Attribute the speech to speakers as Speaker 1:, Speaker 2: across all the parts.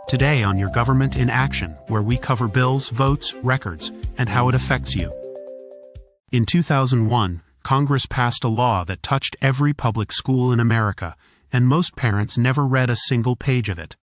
Speaker 1: Today on Your Government in Action, where we cover bills, votes, records, and how it affects you. In 2001, Congress passed a law that touched every public school in America, and most parents never read a single page of it.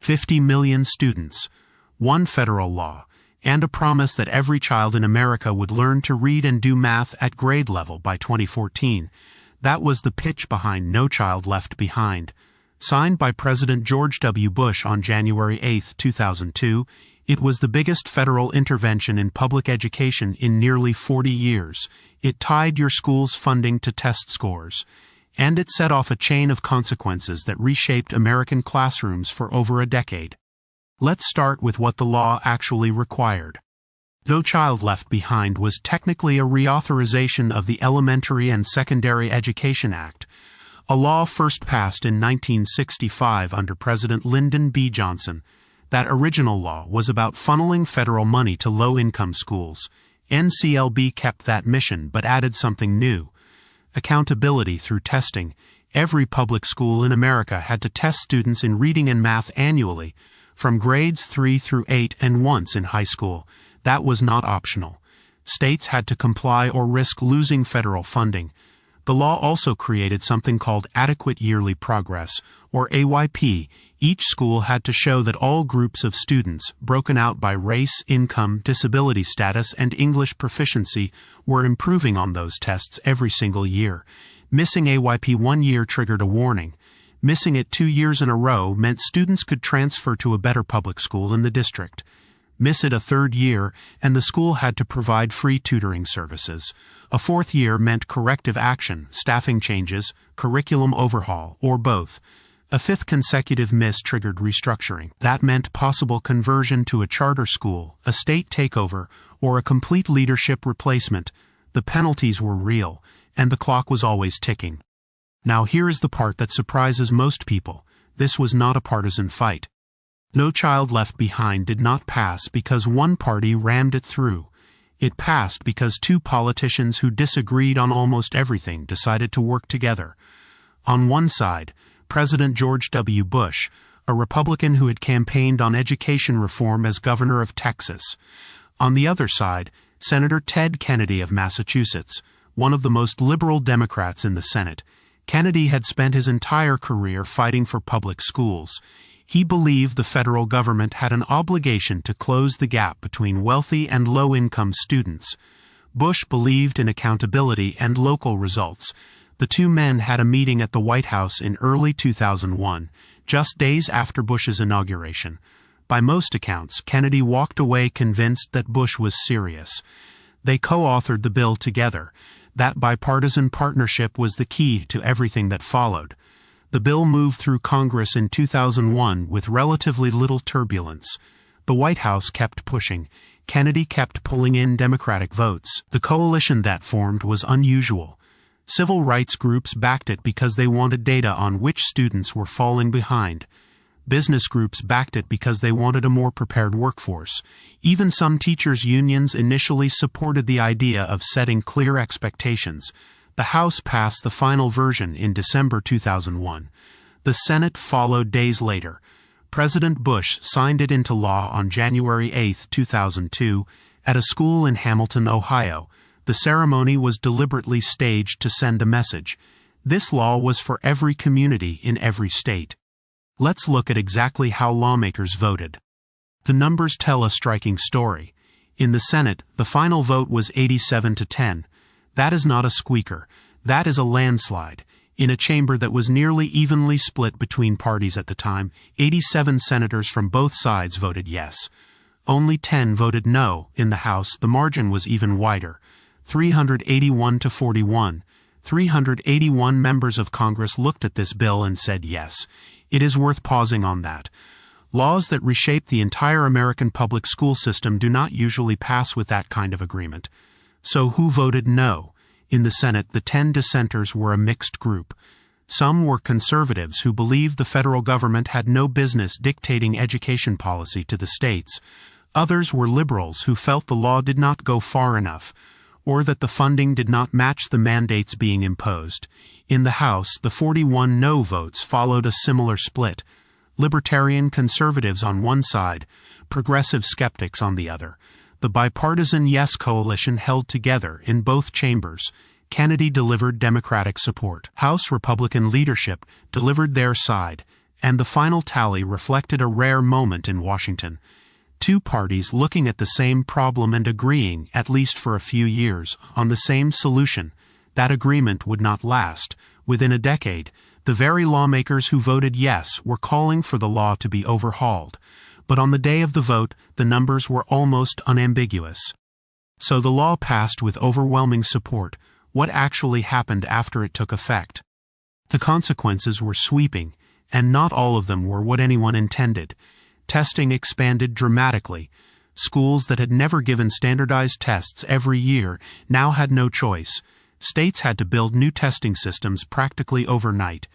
Speaker 1: 50 million students, one federal law, and a promise that every child in America would learn to read and do math at grade level by 2014. That was the pitch behind No Child Left Behind. Signed by President George W. Bush on January 8, 2002, it was the biggest federal intervention in public education in nearly 40 years. It tied your school's funding to test scores, and it set off a chain of consequences that reshaped American classrooms for over a decade. Let's start with what the law actually required. No Child Left Behind was technically a reauthorization of the Elementary and Secondary Education Act, a law first passed in 1965 under President Lyndon B. Johnson. That original law was about funneling federal money to low-income schools. NCLB kept that mission but added something new: accountability through testing. Every public school in America had to test students in reading and math annually, from grades 3 through 8 and once in high school. That was not optional. States had to comply or risk losing federal funding. The law also created something called Adequate Yearly Progress, or AYP. Each school had to show that all groups of students, broken out by race, income, disability status, and English proficiency, were improving on those tests every single year. Missing AYP 1 year triggered a warning. Missing it 2 years in a row meant students could transfer to a better public school in the district. Miss it a third year, and the school had to provide free tutoring services. A fourth year meant corrective action, staffing changes, curriculum overhaul, or both. A fifth consecutive miss triggered restructuring. That meant possible conversion to a charter school, a state takeover, or a complete leadership replacement. The penalties were real, and the clock was always ticking. Now here is the part that surprises most people. This was not a partisan fight. No Child Left Behind did not pass because one party rammed it through. It passed because two politicians who disagreed on almost everything decided to work together. On one side, President George W. Bush, a Republican who had campaigned on education reform as governor of Texas. On the other side, Senator Ted Kennedy of Massachusetts, one of the most liberal Democrats in the Senate. Kennedy had spent his entire career fighting for public schools. He believed the federal government had an obligation to close the gap between wealthy and low-income students. Bush believed in accountability and local results. The two men had a meeting at the White House in early 2001, just days after Bush's inauguration. By most accounts, Kennedy walked away convinced that Bush was serious. They co-authored the bill together. That bipartisan partnership was the key to everything that followed. The bill moved through Congress in 2001 with relatively little turbulence. The White House kept pushing. Kennedy kept pulling in Democratic votes. The coalition that formed was unusual. Civil rights groups backed it because they wanted data on which students were falling behind. Business groups backed it because they wanted a more prepared workforce. Even some teachers' unions initially supported the idea of setting clear expectations. The House passed the final version in December 2001. The Senate followed days later. President Bush signed it into law on January 8, 2002, at a school in Hamilton, Ohio. The ceremony was deliberately staged to send a message. This law was for every community in every state. Let's look at exactly how lawmakers voted. The numbers tell a striking story. In the Senate, the final vote was 87-10. That is not a squeaker. That is a landslide. In a chamber that was nearly evenly split between parties at the time, 87 senators from both sides voted yes. Only 10 voted no. In the House, the margin was even wider. 381-41. 381 members of Congress looked at this bill and said yes. It is worth pausing on that. Laws that reshape the entire American public school system do not usually pass with that kind of agreement. So who voted no? In the Senate, the 10 dissenters were a mixed group. Some were conservatives who believed the federal government had no business dictating education policy to the states. Others were liberals who felt the law did not go far enough, or that the funding did not match the mandates being imposed. In the House, the 41 no votes followed a similar split. libertarian conservatives on one side, progressive skeptics on the other. The bipartisan Yes coalition held together in both chambers. Kennedy delivered Democratic support. House Republican leadership delivered their side, and the final tally reflected a rare moment in Washington. Two parties looking at the same problem and agreeing, at least for a few years, on the same solution. That agreement would not last. Within a decade, the very lawmakers who voted yes were calling for the law to be overhauled. But on the day of the vote, the numbers were almost unambiguous. So the law passed with overwhelming support. What actually happened after it took effect? The consequences were sweeping, and not all of them were what anyone intended. Testing expanded dramatically. Schools that had never given standardized tests every year now had no choice. States had to build new testing systems practically overnight.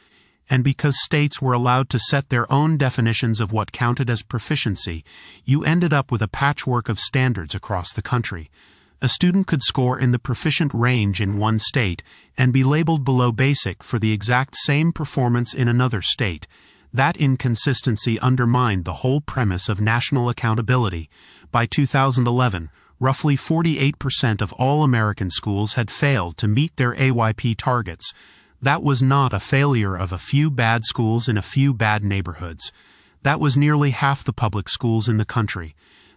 Speaker 1: And because states were allowed to set their own definitions of what counted as proficiency, you ended up with a patchwork of standards across the country. A student could score in the proficient range in one state and be labeled below basic for the exact same performance in another state. That inconsistency undermined the whole premise of national accountability. By 2011, roughly 48% of all American schools had failed to meet their AYP targets. That was not a failure of a few bad schools in a few bad neighborhoods. That was nearly half the public schools in the country.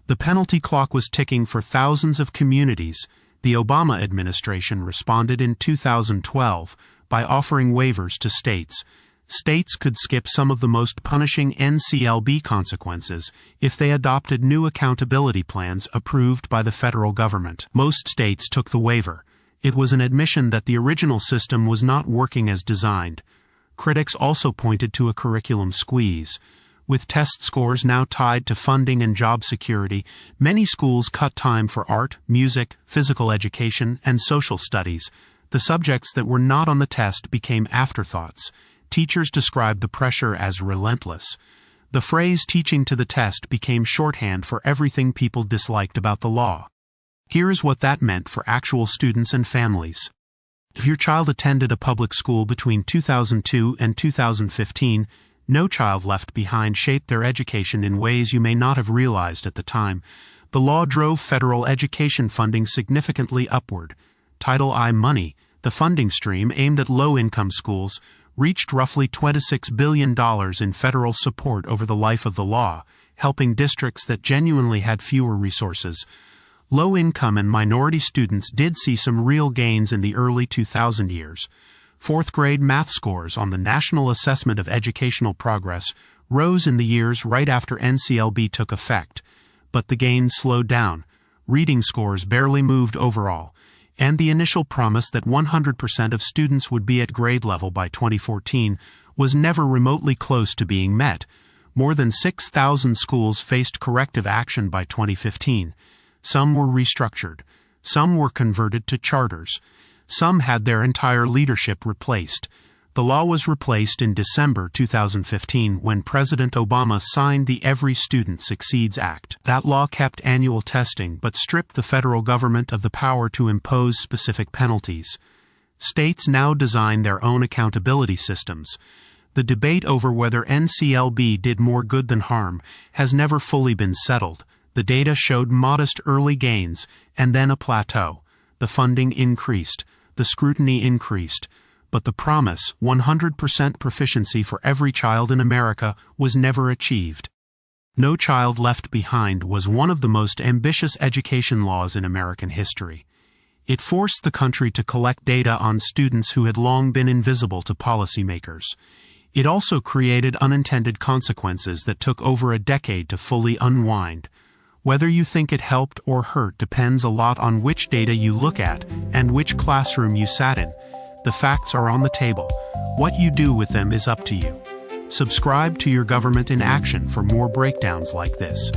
Speaker 1: The penalty clock was ticking for thousands of communities. The Obama administration responded in 2012 by offering waivers to states. States could skip some of the most punishing NCLB consequences if they adopted new accountability plans approved by the federal government. Most states took the waiver. It was an admission that the original system was not working as designed. Critics also pointed to a curriculum squeeze. With test scores now tied to funding and job security, many schools cut time for art, music, physical education, and social studies. The subjects that were not on the test became afterthoughts. Teachers described the pressure as relentless. The phrase teaching to the test became shorthand for everything people disliked about the law. Here's what that meant for actual students and families. If your child attended a public school between 2002 and 2015, No Child Left Behind shaped their education in ways you may not have realized at the time. The law drove federal education funding significantly upward. Title I money, the funding stream aimed at low-income schools, reached roughly $26 billion in federal support over the life of the law, helping districts that genuinely had fewer resources. Low-income and minority students did see some real gains in the early 2000 years. Fourth-grade math scores on the National Assessment of Educational Progress rose in the years right after NCLB took effect. But the gains slowed down. Reading scores barely moved overall. And the initial promise that 100% of students would be at grade level by 2014 was never remotely close to being met. More than 6,000 schools faced corrective action by 2015. Some were restructured. Some were converted to charters. Some had their entire leadership replaced. The law was replaced in December 2015 when President Obama signed the Every Student Succeeds Act. That law kept annual testing but stripped the federal government of the power to impose specific penalties. States now design their own accountability systems. The debate over whether NCLB did more good than harm has never fully been settled. The data showed modest early gains and then a plateau. The funding increased. The scrutiny increased. But the promise, 100% proficiency for every child in America, was never achieved. No Child Left Behind was one of the most ambitious education laws in American history. It forced the country to collect data on students who had long been invisible to policymakers. It also created unintended consequences that took over a decade to fully unwind. Whether you think it helped or hurt depends a lot on which data you look at and which classroom you sat in. The facts are on the table. What you do with them is up to you. Subscribe to Your Government in Action for more breakdowns like this.